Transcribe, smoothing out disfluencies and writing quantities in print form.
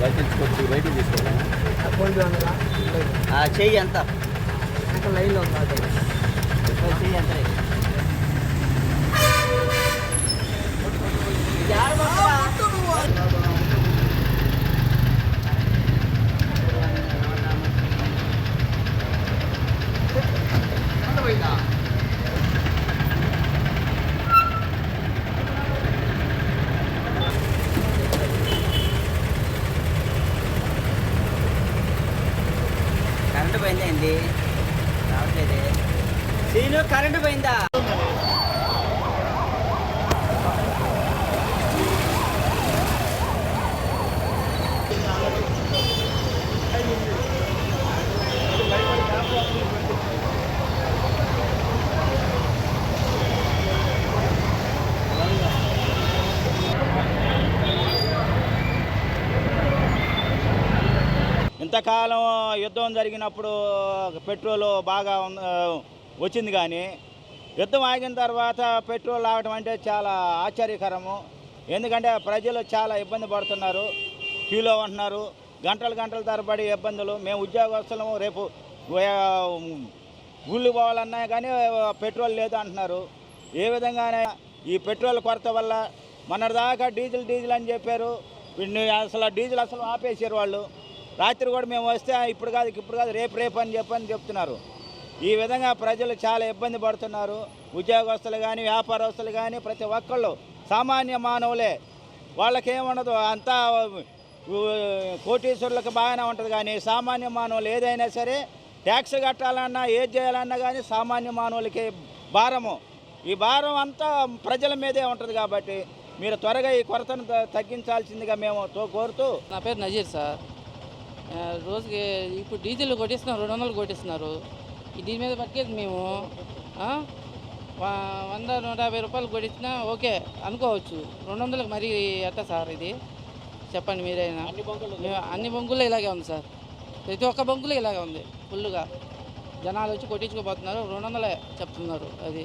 బయట తీసుకోవాలి చెయ్యి ఎంత లైన్లో ఉంది చెయ్యి ఎంత కరెంటు పోయిందా అండి రావట్లేదే సీను కరెంటు పోయిందా ఇంతకాలం యుద్ధం జరిగినప్పుడు పెట్రోల్ బాగా వచ్చింది, కానీ యుద్ధం ఆగిన తర్వాత పెట్రోల్ ఆగటం అంటే చాలా ఆశ్చర్యకరము. ఎందుకంటే ప్రజలు చాలా ఇబ్బంది పడుతున్నారు, క్యూలో ఉంటున్నారు, గంటల తరబడి ఇబ్బందులు. మేము ఉద్యోగస్తులము, రేపు ఊళ్ళు పోవాలన్నా కానీ పెట్రోల్ లేదు అంటున్నారు. ఏ విధంగానే ఈ పెట్రోల్ కొరత వల్ల మొన్నటిదాకా డీజిల్ అని చెప్పారు, అసలు డీజిల్ అసలు ఆపేసారు వాళ్ళు. రాత్రి కూడా మేము వస్తే ఇప్పుడు కాదు రేపు అని చెప్తున్నారు. ఈ విధంగా ప్రజలు చాలా ఇబ్బంది పడుతున్నారు. ఉద్యోగస్తులు కానీ వ్యాపారస్తులు కానీ ప్రతి ఒక్కళ్ళు సామాన్య మానవులే, వాళ్ళకేముండదు. అంతా కోటీశ్వరులకు బాగానే ఉంటుంది, కానీ సామాన్య మానవులు ఏదైనా సరే ట్యాక్స్ కట్టాలన్నా ఏది చేయాలన్నా కానీ సామాన్య మానవులకి భారము. ఈ భారం అంతా ప్రజల మీదే ఉంటుంది. కాబట్టి మీరు త్వరగా ఈ కొరతను తగ్గించాల్సిందిగా మేము కోరుతూ. నా పేరు నజీర్ సార్. రోజుకి ఇప్పుడు డీజిల్ కొట్టిస్తున్నారు, 200 కొట్టిస్తున్నారు. దీని మీద బతికేది మేము 100-150 రూపాయలు కొట్టించినా ఓకే అనుకోవచ్చు. 200లకు మరీ ఎట్టా సార్ ఇది చెప్పండి మీరైనా. అన్ని బంకుల్లో ఇలాగే ఉంది సార్, ప్రతి ఒక్క బంకులో ఇలాగే ఉంది. ఫుల్గా జనాలు వచ్చి కొట్టించుకోబోతున్నారు, 200 చెప్తున్నారు. అది